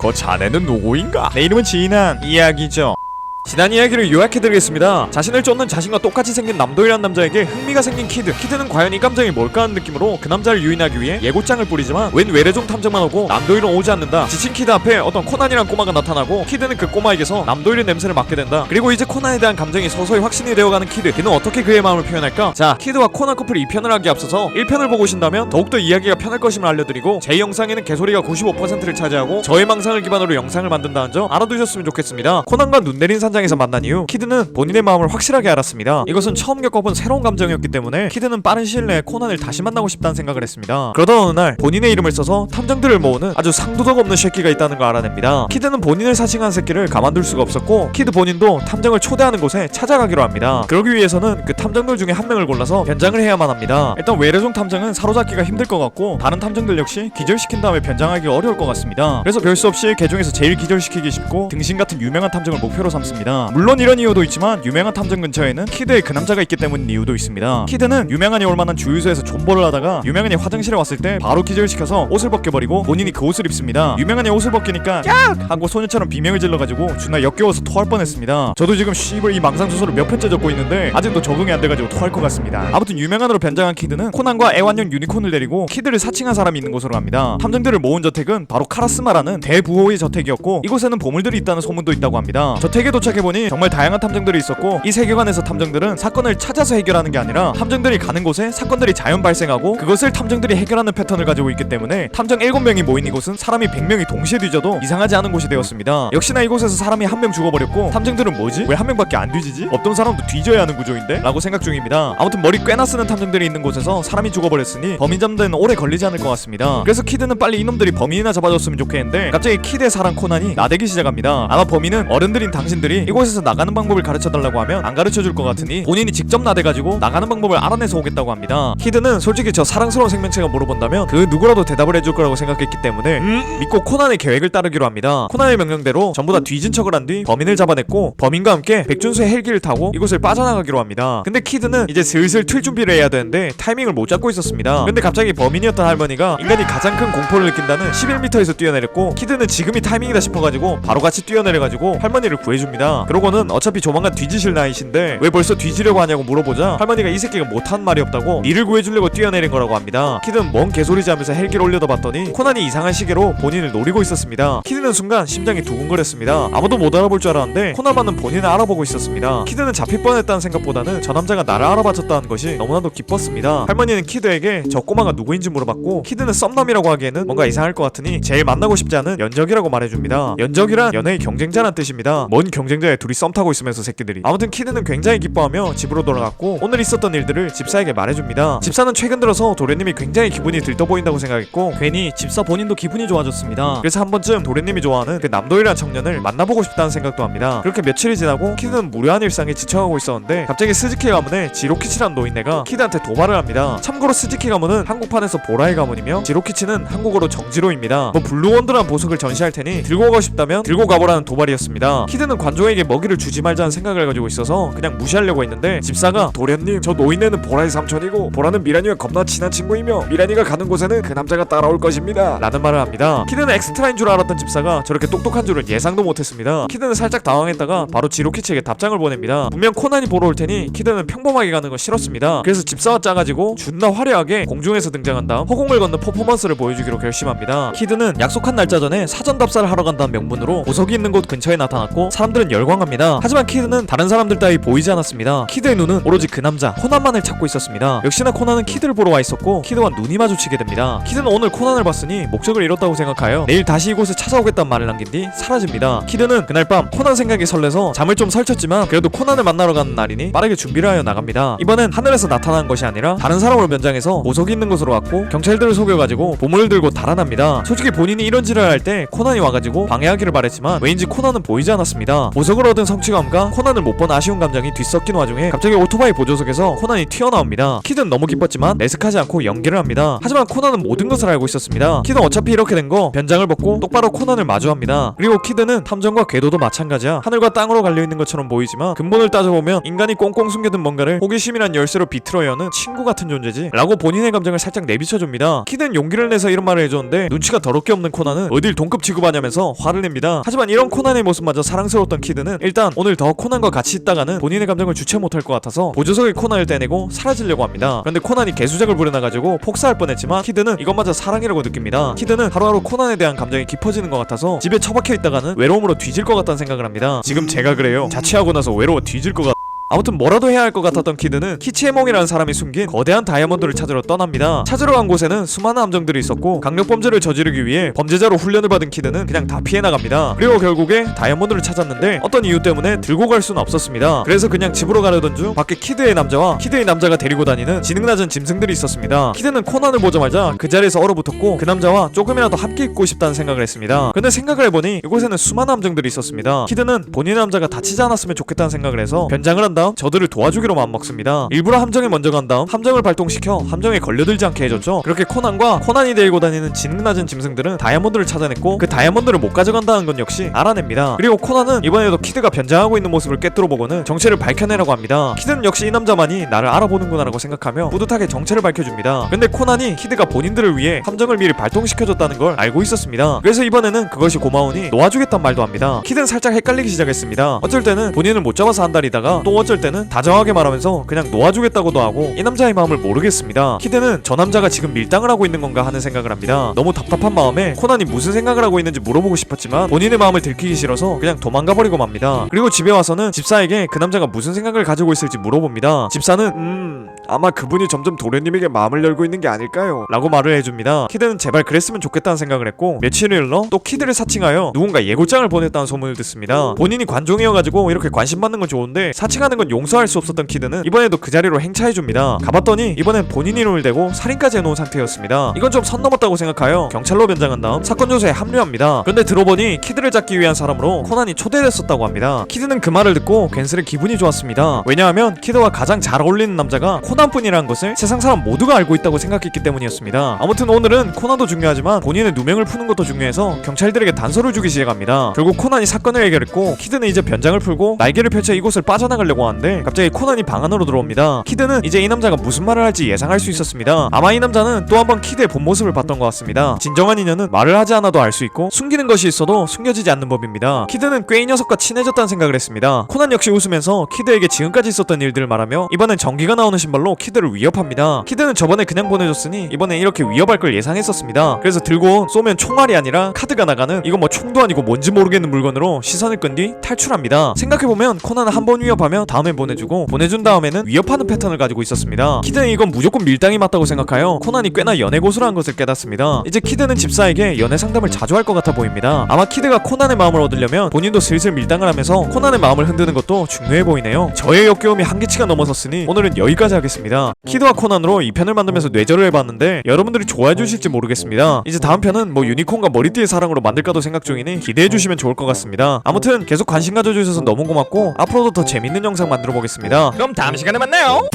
그 자네는 누구인가? 내 이름은 진한 이야기죠. 지난 이야기를 요약해드리겠습니다. 자신을 쫓는 자신과 똑같이 생긴 남도일한 남자에게 흥미가 생긴 키드. 키드는 과연 이 감정이 뭘까 하는 느낌으로 그 남자를 유인하기 위해 예고장을 뿌리지만 웬 외래종 탐정만 오고 남도일은 오지 않는다. 지친 키드 앞에 어떤 코난이란 꼬마가 나타나고 키드는 그 꼬마에게서 남도일의 냄새를 맡게 된다. 그리고 이제 코난에 대한 감정이 서서히 확신이 되어가는 키드. 그는 어떻게 그의 마음을 표현할까? 자, 키드와 코난 커플이 2편을 하기에 앞서서 1편을 보고 오신다면 더욱더 이야기가 편할 것임을 알려드리고, 제 영상에는 개소리가 95%를 차지하고 저의 망상을 기반으로 영상을 만든다는 점 알아두셨으면 좋겠습니다. 코난과 눈 내린 산장에서 만난 이후 키드는 본인의 마음을 확실하게 알았습니다. 이것은 처음 겪어본 새로운 감정이었기 때문에 키드는 빠른 시일 내에 코난을 다시 만나고 싶다는 생각을 했습니다. 그러던 어느 날 본인의 이름을 써서 탐정들을 모으는 아주 상도덕 없는 새끼가 있다는 걸 알아냅니다. 키드는 본인을 사칭한 새끼를 가만둘 수가 없었고, 키드 본인도 탐정을 초대하는 곳에 찾아가기로 합니다. 그러기 위해서는 그 탐정들 중에 한 명을 골라서 변장을 해야만 합니다. 일단 외래종 탐정은 사로잡기가 힘들 것 같고, 다른 탐정들 역시 기절시킨 다음에 변장하기 어려울 것 같습니다. 그래서 별 수 없이 개 중에서 제일 기절시키기 쉽고 등신 같은 유명한 탐정을 목표로 삼습니다. 물론 이런 이유도 있지만 유명한 탐정 근처에는 키드의 그 남자가 있기 때문인 이유도 있습니다. 키드는 유명한이 올만한 주유소에서 존버를 하다가 유명한이 화장실에 왔을 때 바로 기절시켜서 옷을 벗겨버리고 본인이 그 옷을 입습니다. 유명한이 옷을 벗기니까 야! 하고 소녀처럼 비명을 질러가지고 존나 역겨워서 토할 뻔했습니다. 저도 지금 씨발 이 망상소설을 몇 편째 적고 있는데 아직도 적응이 안 돼가지고 토할 것 같습니다. 아무튼 유명한으로 변장한 키드는 코난과 애완용 유니콘을 데리고 키드를 사칭한 사람이 있는 곳으로 갑니다. 탐정들을 모은 저택은 바로 카라스마라는 대부호의 저택이었고, 이곳에는 보물들이 있다는 소문도 있다고 합니다. 저택에 도착해보니 정말 다양한 탐정들이 있었고, 이 세계관에서 탐정들은 사건을 찾아서 해결하는 게 아니라 탐정들이 가는 곳에 사건들이 자연 발생하고 그것을 탐정들이 해결하는 패턴을 가지고 있기 때문에 탐정 7명이 모인 이곳은 사람이 100명이 동시에 뒤져도 이상하지 않은 곳이 되었습니다. 역시나 이곳에서 사람이 한 명 죽어버렸고, 탐정들은 뭐지? 왜 한 명밖에 안 뒤지지? 없던 사람도 뒤져야 하는 구조인데? 라고 생각 중입니다. 아무튼 머리 꽤나 쓰는 탐정들이 있는 곳에서 사람이 죽어버렸으니 범인 잡는 데는 오래 걸리지 않을 것 같습니다. 그래서 키드는 빨리 이놈들이 범인이나 잡아줬으면 좋겠는데, 갑자기 키드의 사랑 코난이 나대기 시작합니다. 아마 범인은 어른들인 당신들이 이곳에서 나가는 방법을 가르쳐달라고 하면 안 가르쳐줄 것 같으니 본인이 직접 나대가지고 나가는 방법을 알아내서 오겠다고 합니다. 키드는 솔직히 저 사랑스러운 생명체가 물어본다면 그 누구라도 대답을 해줄 거라고 생각했기 때문에 믿고 코난의 계획을 따르기로 합니다. 코난의 명령대로 전부 다 뒤진 척을 한 뒤 범인을 잡아냈고, 범인과 함께 백준수의 헬기를 타고 이곳을 빠져나가기로 합니다. 근데 키드는 이제 슬슬 틀 준비를 해야 되는데 타이밍을 못 잡고 있었습니다. 근데 갑자기 범인이었던 할머니가 인간이 가장 큰 공포를 느낀다는 11m에서 뛰어내렸고, 키드는 지금이 타이밍이다 싶어가지고 바로 같이 뛰어내려가지고 할머니를 구해줍니다. 그러고는 어차피 조만간 뒤지실 나이신데 왜 벌써 뒤지려고 하냐고 물어보자 할머니가 이 새끼가 못한 말이 없다고 니를 구해주려고 뛰어내린 거라고 합니다. 키드는 뭔 개소리지 하면서 헬기를 올려다 봤더니 코난이 이상한 시계로 본인을 노리고 있었습니다. 키드는 순간 심장이 두근거렸습니다. 아무도 못 알아볼 줄 알았는데 코난만은 본인을 알아보고 있었습니다. 키드는 잡힐 뻔했다는 생각보다는 저 남자가 나를 알아봐줬다는 것이 너무나도 기뻤습니다. 할머니는 키드에게 저 꼬마가 누구인지 물어봤고, 키드는 썸남이라고 하기에는 뭔가 이상할 것 같으니 제일 만나고 싶지 않은 연적이라고 말해줍니다. 연적이란 연애의 경쟁자란 뜻입니다. 뭔 경쟁자에 둘이 썸 타고 있으면서 새끼들이. 아무튼 키드는 굉장히 기뻐하며 집으로 돌아갔고, 오늘 있었던 일들을 집사에게 말해줍니다. 집사는 최근 들어서 도련님이 굉장히 기분이 들떠 보인다고 생각했고, 괜히 집사 본인도 기분이 좋아졌습니다. 그래서 한 번쯤 도련님이 좋아하는 그 남도일이라는 청년을 만나보고 싶다는 생각도 합니다. 그렇게 며칠이 지나고 키드는 무료한 일상에 지쳐가고 있었는데 갑자기 스즈키 가문의 지로키치라는 노인네가 키드한테 도발을 합니다. 참고로 스즈키 가문은 한국판에서 보라의 가문이며 지로키치는 한국어로 정지로입니다. 뭐 블루원드라는 보석을 전시할 테니 들고 가고 싶다면 들고 가보라는 도발이었습니다. 키드는 관종에게 먹이를 주지 말자는 생각을 가지고 있어서 그냥 무시하려고 했는데, 집사가 도련님, 저 노인네는 보라의 삼촌이고 보라는 미란이와 겁나 친한 친구이며 미란이가 가는 곳에는 그 남자가 따라올 것입니다 라는 말을 합니다. 키드는 엑스트라인 줄 알았던 집사가 저렇게 똑똑한 줄은 예상도 못했습니다. 키드는 살짝 당황했다가 바로 지로키치에게 답장을 보냅니다. 분명 코난이 보러 올 테니 키드는 평범하게 가는 건 싫었습니다. 그래서 집사와 짜가지고 존나 화려하게 공중에서 등장한 다음 허공을 걷는 퍼포먼스를 보여주기로 결심합니다. 키드는 약속한 날짜 전에 사전 답사를 하러 간다는 명분으로 보석이 있는 곳 근처에 나타났고 사람들은 열광합니다. 하지만 키드는 다른 사람들 따위 보이지 않았습니다. 키드의 눈은 오로지 그 남자 코난만을 찾고 있었습니다. 역시나 코난은 키드를 보러 와 있었고 키드와 눈이 마주치게 됩니다. 키드는 오늘 코난을 봤으니 목적을 잃었다고 생각하여 내일 다시 이곳에 찾아오겠다는 말을 남긴 뒤 사라집니다. 키드는 그날 밤 코난 생각이 설레서 잠을 좀 설쳤지만 그래도 코난을 만나러 가는 날이니 빠르게 준비를 하여 나갑니다. 이번엔 하늘에서 나타난 것이 아니라 다른 사람으로 변장해서 보석이 있는 곳으로 왔고 경찰들을 속여가지고 보물을 들고 달아납니다. 솔직히 본인이 이런 짓을 할 때 코난이 와가지고 방해하기를 바랬지만 왜인지 코난은 보이지 않았습니다. 보석을 얻은 성취감과 코난을 못 본 아쉬운 감정이 뒤섞인 와중에 갑자기 오토바이 보조석에서 코난이 튀어나옵니다. 키드는 너무 기뻤지만 내색하지 않고 연기를 합니다. 하지만 코난은 모든 것을 알고 있었습니다. 키드는 어차피 이렇게 된 거 변장을 벗고 똑바로 코난을 마주합니다. 그리고 키드는 탐정과 궤도도 마찬가지야. 하늘과 땅으로 갈려있는 것처럼 보이지만 근본을 따져보면 인간이 꽁꽁 숨겨둔 뭔가를 호기심이란 열쇠로 비틀어 여는 친구 같은 존재지 라고 본인의 감정을 살짝 내비쳐줍니다. 키드는 용기를 내서 이런 말을 해줬는데 눈치가 더럽게 없는 코난은 어딜 동급 취급하냐면서 화를 냅니다. 하지만 이런 코난의 모습마저 사랑스러웠던 키드는 일단 오늘 더 코난과 같이 있다가는 본인의 감정을 주체 못할 것 같아서 보조석에 코난을 떼내고 사라지려고 합니다. 그런데 코난이 개수작을 부려놔가지고 폭사할 뻔했지만 키드는 이것마저 사랑이라고 느낍니다. 키드는 하루하루 코난에 대한 감정이 깊어지는 것 같아서 집에 처박혀 있다가는 외로움으로 뒤질 것 같다는 생각을 합니다. 지금 제가 그래요. 자취하고 나서 외로워 뒤질 것 같... 아무튼 뭐라도 해야 할 것 같았던 키드는 키치에몽이라는 사람이 숨긴 거대한 다이아몬드를 찾으러 떠납니다. 찾으러 간 곳에는 수많은 함정들이 있었고 강력범죄를 저지르기 위해 범죄자로 훈련을 받은 키드는 그냥 다 피해 나갑니다. 그리고 결국에 다이아몬드를 찾았는데 어떤 이유 때문에 들고 갈 수는 없었습니다. 그래서 그냥 집으로 가려던 중 밖에 키드의 남자와 키드의 남자가 데리고 다니는 지능 낮은 짐승들이 있었습니다. 키드는 코난을 보자마자 그 자리에서 얼어붙었고 그 남자와 조금이라도 함께 있고 싶다는 생각을 했습니다. 근데 생각을 해보니 이곳에는 수많은 함정들이 있었습니다. 키드는 본인의 남자가 다치지 않았으면 좋겠다는 생각을 해서 변장을 한 다음 저들을 도와주기로 마음먹습니다. 일부러 함정에 먼저 간 다음 함정을 발동시켜 함정에 걸려들지 않게 해줬죠. 그렇게 코난이 데리고 다니는 지능 낮은 짐승들은 다이아몬드를 찾아냈고 그 다이아몬드를 못 가져간다는 건 역시 알아냅니다. 그리고 코난은 이번에도 키드가 변장하고 있는 모습을 꿰뚫어보고는 정체를 밝혀내라고 합니다. 키드는 역시 이 남자만이 나를 알아보는구나 라고 생각하며 뿌듯하게 정체를 밝혀줍니다. 근데 코난이 키드가 본인들을 위해 함정을 미리 발동시켜줬다는 걸 알고 있었습니다. 그래서 이번에는 그것이 고마우니 놓아주겠단 말도 합니다. 키드는 살짝 헷갈리기 시작했습니다. 어쩔 때는 본인을 못 잡아서 한달이다가 또 어쩔 때는 다정하게 말하면서 그냥 놓아주겠다고도 하고 이 남자의 마음을 모르겠습니다. 키드는 저 남자가 지금 밀당을 하고 있는 건가 하는 생각을 합니다. 너무 답답한 마음에 코난이 무슨 생각을 하고 있는지 물어보고 싶었지만 본인의 마음을 들키기 싫어서 그냥 도망가버리고 맙니다. 그리고 집에 와서는 집사에게 그 남자가 무슨 생각을 가지고 있을지 물어봅니다. 집사는 아마 그분이 점점 도련님에게 마음을 열고 있는 게 아닐까요? 라고 말을 해줍니다. 키드는 제발 그랬으면 좋겠다는 생각을 했고 며칠을 흘러 또 키드를 사칭하여 누군가 예고장을 보냈다는 소문을 듣습니다. 본인이 관종이어가지고 이렇게 관심받는 건 좋은데 사칭하는 건 용서할 수 없었던 키드는 이번에도 그 자리로 행차해줍니다. 가봤더니 이번엔 본인 이름을 대고 살인까지 해놓은 상태였습니다. 이건 좀 선 넘었다고 생각하여 경찰로 변장한 다음 사건 조사에 합류합니다. 그런데 들어보니 키드를 잡기 위한 사람으로 코난이 초대됐었다고 합니다. 키드는 그 말을 듣고 괜스레 기분이 좋았습니다. 왜냐하면 키드와 가장 잘 어울리는 남자가 코난뿐이라는 것을 세상 사람 모두가 알고 있다고 생각했기 때문이었습니다. 아무튼 오늘은 코난도 중요하지만 본인의 누명을 푸는 것도 중요해서 경찰들에게 단서를 주기 시작합니다. 결국 코난이 사건을 해결했고 키드는 이제 변장을 풀고 날개를 펼쳐 이곳을 빠져나가려고 하는데 갑자기 코난이 방 안으로 들어옵니다. 키드는 이제 이 남자가 무슨 말을 할지 예상할 수 있었습니다. 아마 이 남자는 또 한 번 키드의 본 모습을 봤던 것 같습니다. 진정한 인연은 말을 하지 않아도 알 수 있고 숨기는 것이 있어도 숨겨지지 않는 법입니다. 키드는 꽤 이 녀석과 친해졌다는 생각을 했습니다. 코난 역시 웃으면서 키드에게 지금까지 있었던 일들을 말하며 이번엔 전기가 나오는 신발로 키드를 위협합니다. 키드는 저번에 그냥 보내줬으니 이번엔 이렇게 위협할 걸 예상했었습니다. 그래서 들고 쏘면 총알이 아니라 카드가 나가는 이거 뭐 총도 아니고 뭔지 모르겠는 물건으로 시선을 끈 뒤 탈출합니다. 생각해보면 코난은 한 번 위협하면 다음에 보내준 다음에는 위협하는 패턴을 가지고 있었습니다. 키드는 이건 무조건 밀당이 맞다고 생각하여 코난이 꽤나 연애 고수라는 것을 깨닫습니다. 이제 키드는 집사에게 연애 상담을 자주 할 것 같아 보입니다. 아마 키드가 코난의 마음을 얻으려면 본인도 슬슬 밀당을 하면서 코난의 마음을 흔드는 것도 중요해 보이네요. 저의 역겨움이 한계치가 넘어섰으니 오늘은 여기까지 하겠습니다. 키드와 코난으로 2편을 만들면서 뇌절을 해봤는데 여러분들이 좋아해 주실지 모르겠습니다. 이제 다음 편은 뭐 유니콘과 머리띠의 사랑으로 만들까도 생각 중이니 기대해 주시면 좋을 것 같습니다. 아무튼 계속 관심 가져주셔서 너무 고맙고 앞으로도 더 재밌는 영상 만들어 보겠습니다. 그럼 다음 시간에 만나요.